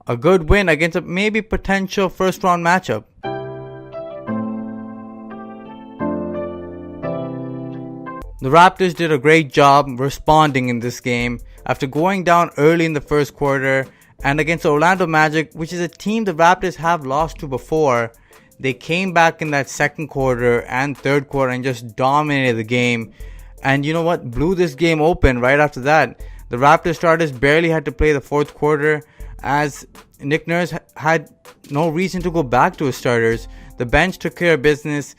a good win against a maybe potential first round matchup. The Raptors did a great job responding in this game after going down early in the first quarter, and against the Orlando Magic, which is a team the Raptors have lost to before. They came back in that second quarter and third quarter and just dominated the game. And you know what? Blew this game open right after that. The Raptors starters barely had to play the fourth quarter, as Nick Nurse had no reason to go back to his starters. The bench took care of business.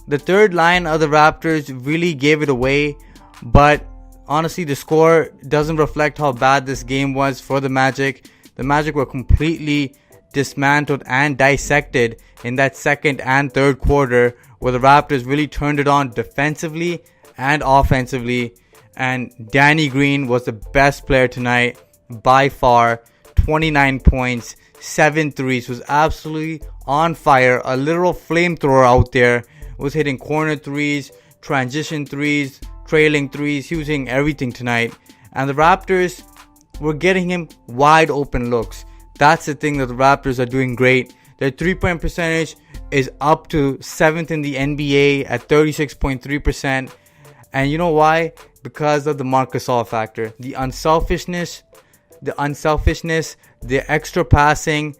The third line of the Raptors really gave it away, but honestly, the score doesn't reflect how bad this game was for the Magic. The Magic were completely dismantled and dissected in that second and third quarter, where the Raptors really turned it on defensively and offensively. And Danny Green was the best player tonight by far. 29 points, 7 threes, was absolutely on fire. A literal flamethrower out there. Was hitting corner threes, transition threes, trailing threes. He was hitting everything tonight. And the Raptors were getting him wide open looks. That's the thing that the Raptors are doing great. Their 3-point percentage is up to 7th in the NBA at 36.3%. And you know why? Because of the Marc Gasol factor. The unselfishness, the extra passing,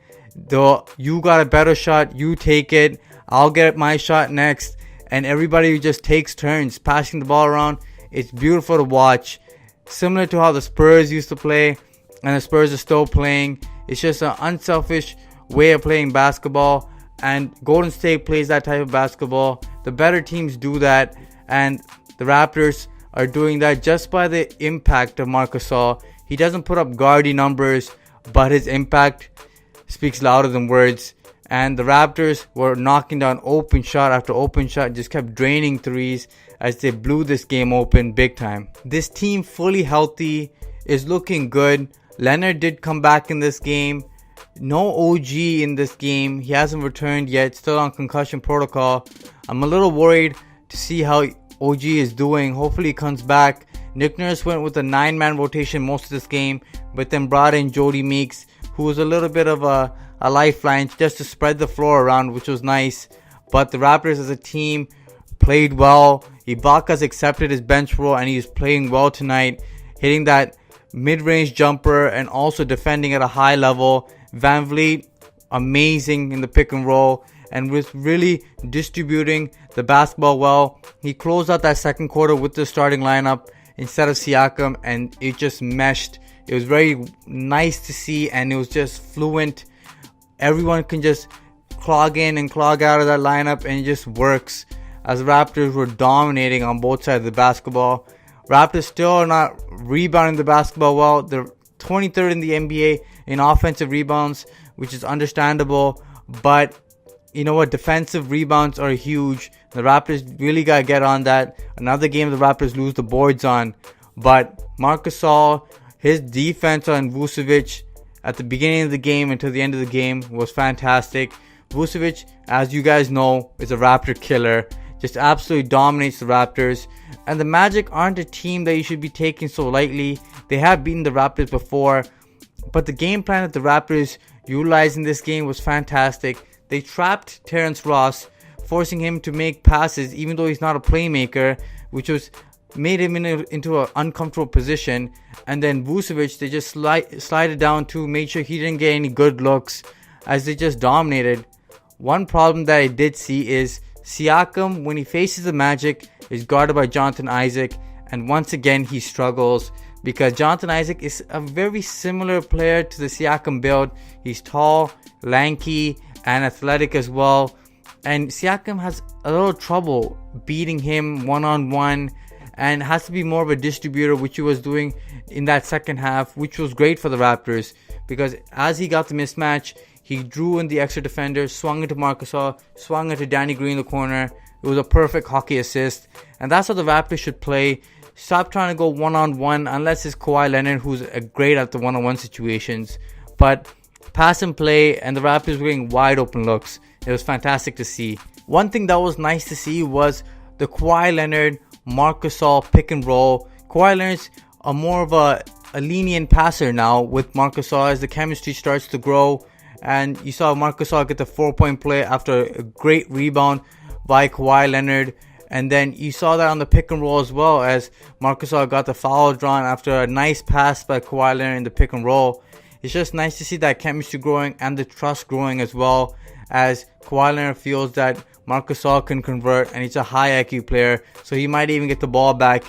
you got a better shot, you take it, I'll get my shot next, and everybody just takes turns passing the ball around. It's beautiful to watch. Similar to how the Spurs used to play, and the Spurs are still playing. It's just an unselfish way of playing basketball, and Golden State plays that type of basketball. The better teams do that, and the Raptors are doing that just by the impact of Marc Gasol. He doesn't put up gaudy numbers, but his impact speaks louder than words. And the Raptors were knocking down open shot after open shot, just kept draining threes as they blew this game open big time. This team, fully healthy, is looking good. Leonard did come back in this game. No OG in this game. He hasn't returned yet, still on concussion protocol. I'm a little worried to see how OG is doing. Hopefully he comes back. Nick Nurse went with a 9-man rotation most of this game, but then brought in Jody Meeks, who was a little bit of a lifeline just to spread the floor around, which was nice. But the Raptors as a team played well. Ibaka's accepted his bench role and he's playing well tonight, hitting that mid-range jumper and also defending at a high level. VanVleet, amazing in the pick and roll and was really distributing the basketball well. He closed out that second quarter with the starting lineup instead of Siakam, and it just meshed. It was very nice to see, and it was just fluent. Everyone can just clog in and clog out of that lineup, and it just works. As the Raptors were dominating on both sides of the basketball. Raptors still are not rebounding the basketball well. They're 23rd in the NBA in offensive rebounds, which is understandable. But you know what? Defensive rebounds are huge. The Raptors really got to get on that. Another game the Raptors lose the boards on. But Marc Gasol, his defense on Vucevic at the beginning of the game until the end of the game was fantastic. Vucevic, as you guys know, is a Raptor killer. Just absolutely dominates the Raptors. And the Magic aren't a team that you should be taking so lightly. They have beaten the Raptors before. But the game plan that the Raptors utilized in this game was fantastic. They trapped Terrence Ross, forcing him to make passes even though he's not a playmaker, which was made him into an uncomfortable position. And then Vucevic, they just slide it down to make sure he didn't get any good looks as they just dominated. One problem that I did see is Siakam, when he faces the Magic, is guarded by Jonathan Isaac, and once again he struggles because Jonathan Isaac is a very similar player to the Siakam build. He's tall, lanky, and athletic as well, and Siakam has a little trouble beating him one-on-one and has to be more of a distributor, which he was doing in that second half, which was great for the Raptors because as he got the mismatch, he drew in the extra defender, swung into Marc Gasol, swung into Danny Green in the corner. It was a perfect hockey assist. And that's how the Raptors should play. Stop trying to go one-on-one unless it's Kawhi Leonard, who's great at the one-on-one situations. But pass and play, and the Raptors were getting wide open looks. It was fantastic to see. One thing that was nice to see was the Kawhi Leonard, Marc Gasol pick and roll. Kawhi Leonard's more of a a lenient passer now with Marc Gasol as the chemistry starts to grow. And you saw Marc Gasol get the 4-point play after a great rebound by Kawhi Leonard. And then you saw that on the pick and roll as well, as Marc Gasol got the foul drawn after a nice pass by Kawhi Leonard in the pick and roll. It's just nice to see that chemistry growing and the trust growing as well, as Kawhi Leonard feels that Marc Gasol can convert and he's a high IQ player, so he might even get the ball back.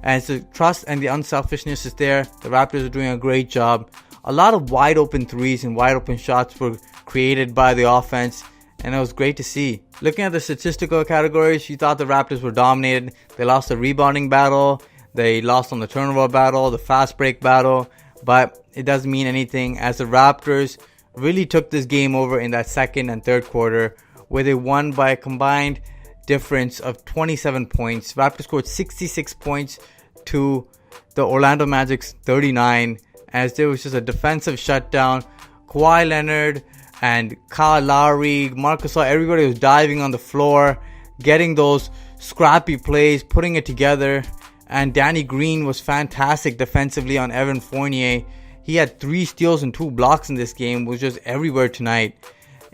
And the trust and the unselfishness is there. The Raptors are doing a great job. A lot of wide open threes and wide open shots were created by the offense, and it was great to see. Looking at the statistical categories, you thought the Raptors were dominated. They lost the rebounding battle, they lost on the turnover battle, the fast break battle, but it doesn't mean anything, as the Raptors really took this game over in that second and third quarter, where they won by a combined difference of 27 points. Raptors scored 66 points to the Orlando Magic's 39, as there was just a defensive shutdown. Kawhi Leonard and Kyle Lowry, Marc Gasol, everybody was diving on the floor, getting those scrappy plays, putting it together. And Danny Green was fantastic defensively on Evan Fournier. He had 3 steals and 2 blocks in this game, was just everywhere tonight.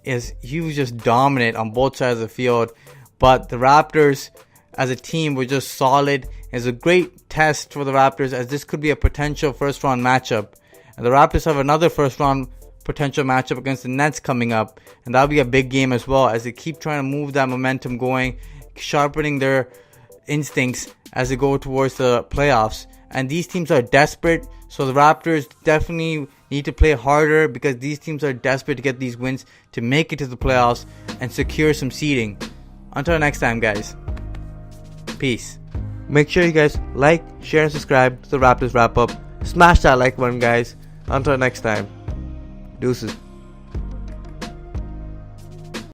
He was just dominant on both sides of the field. But the Raptors as a team were just solid. It's a great test for the Raptors, as this could be a potential first round matchup. And the Raptors have another first round potential matchup against the Nets coming up, and that'll be a big game as well, as they keep trying to move that momentum going, sharpening their instincts as they go towards the playoffs. And these teams are desperate, so the Raptors definitely need to play harder, because these teams are desperate to get these wins to make it to the playoffs and secure some seeding. Until next time, guys, peace. Make sure you guys like, share, and subscribe to the Raptors Wrap Up. Smash that like button, guys. Until next time, deuces.